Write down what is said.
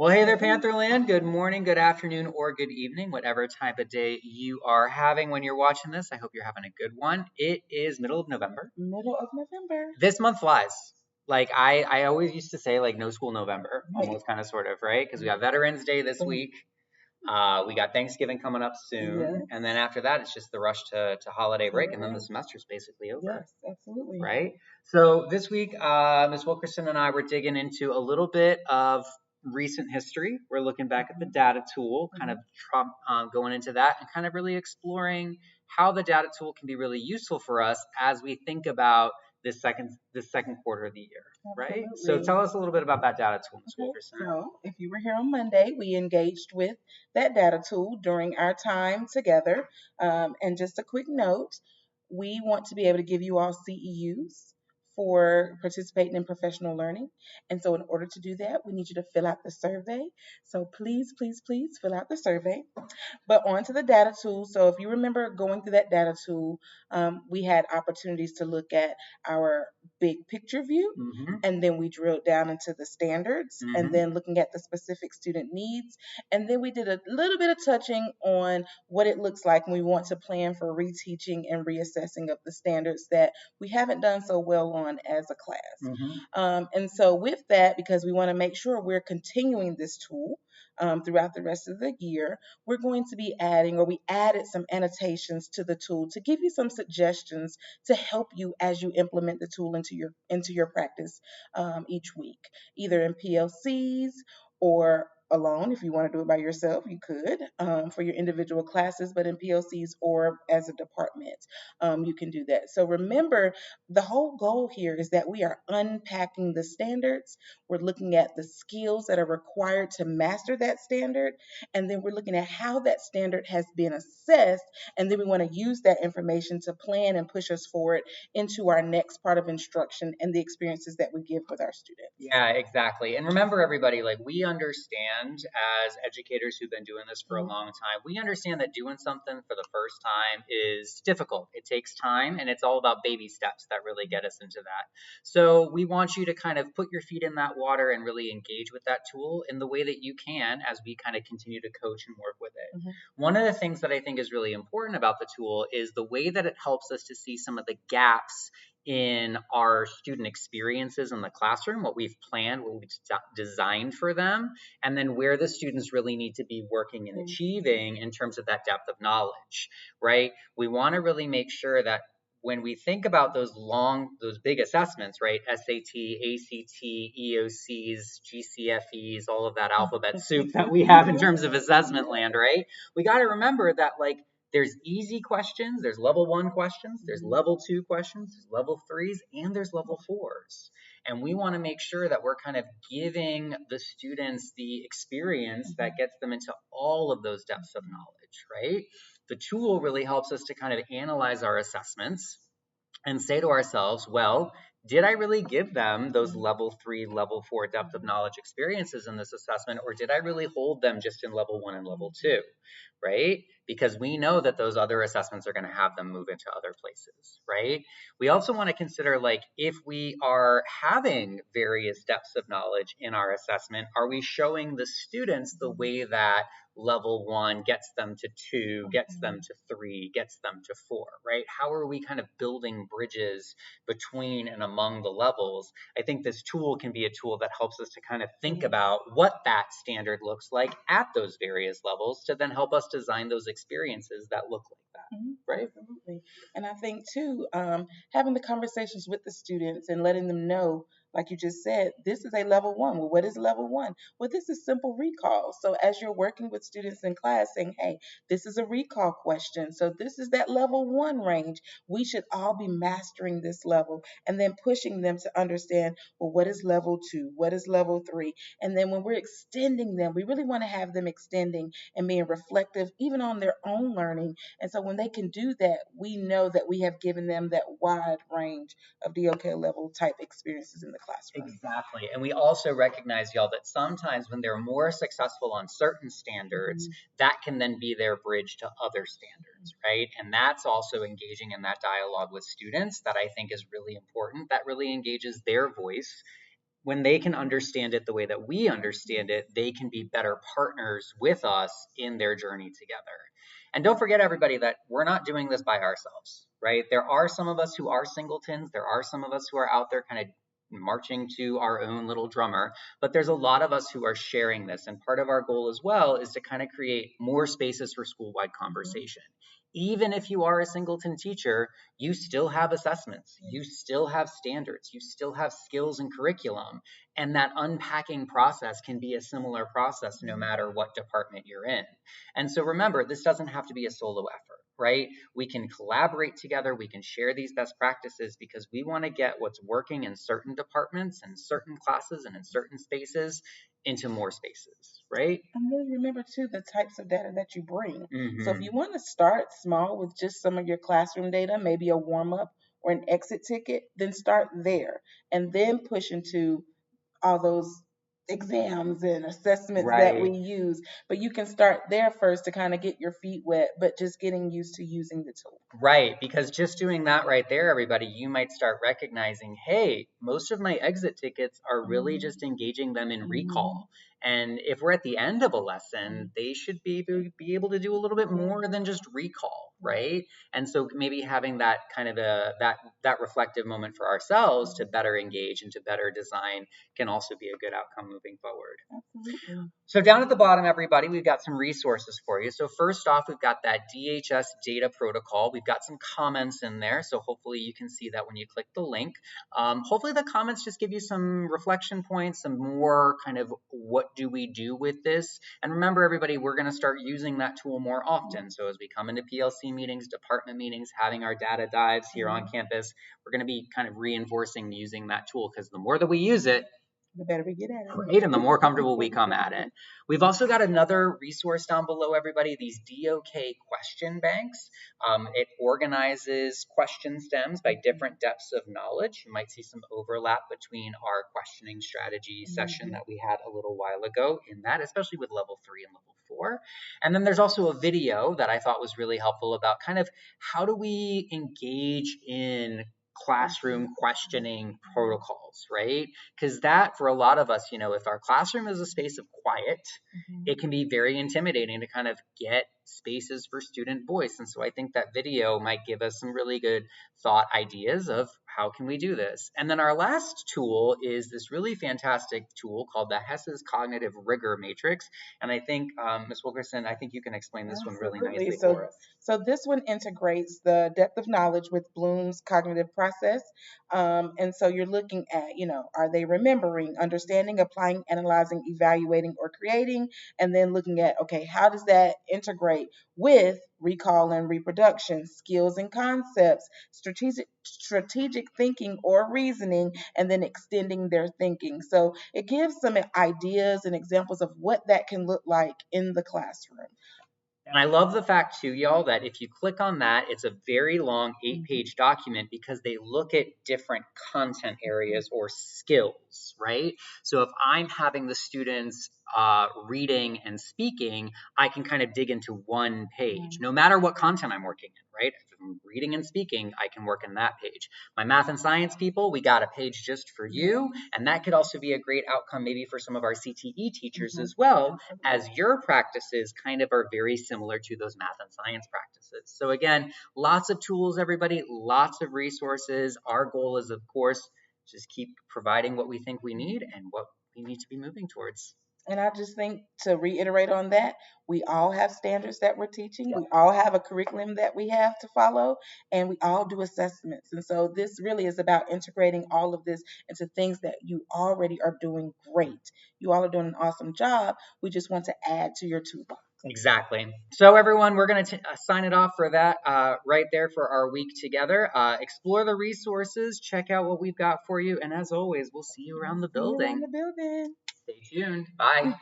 Well, hey there, Pantherland. Good morning, good afternoon, or good evening, whatever type of day you are having when you're watching this. I hope you're having a good one. It is middle of November. Middle of November. This month flies. Like I always used to say, like no school November, Right. almost kind of sort of, right? Because we got Veterans Day this week. We got Thanksgiving coming up soon, Yes. and then after that, it's just the rush to holiday break, and then the Correct. semester's basically over. Yes, absolutely. Right? So this week, Ms. Wilkerson and I were digging into a little bit of recent history. We're looking back at the data tool, kind of going into that and kind of really exploring how the data tool can be really useful for us as we think about this second quarter of the year, right? So Absolutely. tell us a little bit about that data tool, Ms. Okay, Wilkerson. so if you were here on Monday, we engaged with that data tool during our time together. And just a quick note, we want to be able to give you all CEUs for participating in professional learning. And so in order to do that, we need you to fill out the survey. So please, please, please fill out the survey. But on to the data tool. So if you remember going through that data tool, we had opportunities to look at our big picture view, and then we drilled down into the standards, and then looking at the specific student needs. And then we did a little bit of touching on what it looks like when we want to plan for reteaching and reassessing of the standards that we haven't done so well on as a class. And so with that, because we want to make sure we're continuing this tool throughout the rest of the year, we're going to be adding, or we added some annotations to the tool to give you some suggestions to help you as you implement the tool into your practice each week, either in PLCs or alone. If you want to do it by yourself, you could for your individual classes, but in PLCs or as a department, you can do that. So remember, the whole goal here is that we are unpacking the standards. We're looking at the skills that are required to master that standard, and then we're looking at how that standard has been assessed, and then we want to use that information to plan and push us forward into our next part of instruction and the experiences that we give with our students. Yeah, exactly. And remember, everybody, like we understand as educators who've been doing this for a long time, we understand that doing something for the first time is difficult. It takes time, and it's all about baby steps that really get us into that. So we want you to kind of put your feet in that water and really engage with that tool in the way that you can as we kind of continue to coach and work with it. One of the things that I think is really important about the tool is the way that it helps us to see some of the gaps in our student experiences in the classroom, what we've planned, what we've designed for them, and then where the students really need to be working and achieving in terms of that depth of knowledge, right? We want to really make sure that when we think about those big assessments, right? SAT, ACT, EOCs, GCFEs, all of that alphabet soup that we have in terms of assessment land, right? We got to remember that, like, there's easy questions, there's level 1 questions, there's level 2 questions, there's level 3s, and there's level 4s. And we want to make sure that we're kind of giving the students the experience that gets them into all of those depths of knowledge, right? The tool really helps us to kind of analyze our assessments and say to ourselves, well, did I really give them those level 3, level 4 depth of knowledge experiences in this assessment, or did I really hold them just in level 1 and level 2, right? Because we know that those other assessments are going to have them move into other places, right? We also want to consider, like, if we are having various depths of knowledge in our assessment, are we showing the students the way that level 1 gets them to 2, gets them to 3, gets them to 4, right? How are we kind of building bridges between and among the levels? I think this tool can be a tool that helps us to kind of think about what that standard looks like at those various levels to then help us design those experiences that look like that, right? Absolutely. And I think too, having the conversations with the students and letting them know, like you just said, this is a level 1. Well, what is level 1? Well, this is simple recall. So as you're working with students in class saying, hey, this is a recall question, so this is that level 1 range, we should all be mastering this level, and then pushing them to understand, well, what is level 2? What is level 3? And then when we're extending them, we really want to have them extending and being reflective even on their own learning. And so when they can do that, we know that we have given them that wide range of DoK level type experiences in the classroom. Exactly. And we also recognize, y'all, that sometimes when they're more successful on certain standards, that can then be their bridge to other standards, right? And that's also engaging in that dialogue with students that I think is really important. That really engages their voice when they can understand it the way that we understand it, they can be better partners with us in their journey together. And don't forget, everybody, that we're not doing this by ourselves, right? There are some of us who are singletons. There are some of us who are out there kind of marching to our own little drummer, but there's a lot of us who are sharing this. And part of our goal as well is to kind of create more spaces for school-wide conversation. Even if you are a singleton teacher, you still have assessments, you still have standards, you still have skills and curriculum. And that unpacking process can be a similar process no matter what department you're in. And so remember, this doesn't have to be a solo effort, right? We can collaborate together, we can share these best practices because we want to get what's working in certain departments and certain classes and in certain spaces into more spaces, right? And then remember too the types of data that you bring. So if Mm-hmm. you want to start small with just some of your classroom data, maybe a warm up or an exit ticket, then start there and then push into all those exams and assessments that we Right. use. But you can start there first to kind of get your feet wet, but just getting used to using the tool. Right, because just doing that right there, everybody, you might start recognizing, hey, most of my exit tickets are really just engaging them in recall. And if we're at the end of a lesson, they should be able to do a little bit more than just recall, right? And so maybe having that kind of that reflective moment for ourselves to better engage and to better design can also be a good outcome moving forward. Absolutely. So down at the bottom, everybody, we've got some resources for you. So first off, we've got that DHS Data Protocol. We've got some comments in there, so hopefully you can see that when you click the link. Hopefully the comments just give you some reflection points, some more kind of what do we do with this. And remember, everybody, we're going to start using that tool more often. So as we come into PLC meetings, department meetings, having our data dives here on campus, we're going to be kind of reinforcing using that tool because the more that we use it, The better we get at it. right, and the more comfortable we come at it. We've also got another resource down below, everybody, these DoK question banks. It organizes question stems by different depths of knowledge. You might see some overlap between our questioning strategy session that we had a little while ago in that, especially with level 3 and level 4. And then there's also a video that I thought was really helpful about kind of how do we engage in classroom questioning protocols, right? Because that, for a lot of us, if our classroom is a space of quiet, it can be very intimidating to kind of get spaces for student voice. And so I think that video might give us some really good thought ideas of how can we do this. And then our last tool is this really fantastic tool called the Hess's Cognitive Rigor Matrix. And I think, Ms. Wilkerson, I think you can explain this one really nicely for us. So this one integrates the depth of knowledge with Bloom's cognitive process. And so you're looking at, are they remembering, understanding, applying, analyzing, evaluating, or creating? And then looking at, okay, how does that integrate with recall and reproduction, skills and concepts, strategic thinking or reasoning, and then extending their thinking. So it gives some ideas and examples of what that can look like in the classroom. And I love the fact too, y'all, that if you click on that, it's a very long 8-page document because they look at different content areas or skills, right? So if I'm having the students reading and speaking, I can kind of dig into one page, no matter what content I'm working in, right? If I'm reading and speaking, I can work in that page. My math and science people, we got a page just for you. And that could also be a great outcome maybe for some of our CTE teachers as well, as your practices kind of are very similar to those math and science practices. So again, lots of tools, everybody, lots of resources. Our goal is, of course, just keep providing what we think we need and what we need to be moving towards. And I just think to reiterate on that, we all have standards that we're teaching. We all have a curriculum that we have to follow, and we all do assessments. And so this really is about integrating all of this into things that you already are doing great. You all are doing an awesome job. We just want to add to your toolbox. Exactly. So everyone, we're going to sign it off for that right there for our week together. Explore the resources, check out what we've got for you, and as always, we'll see you around the building. See you around the building. Stay tuned. Bye.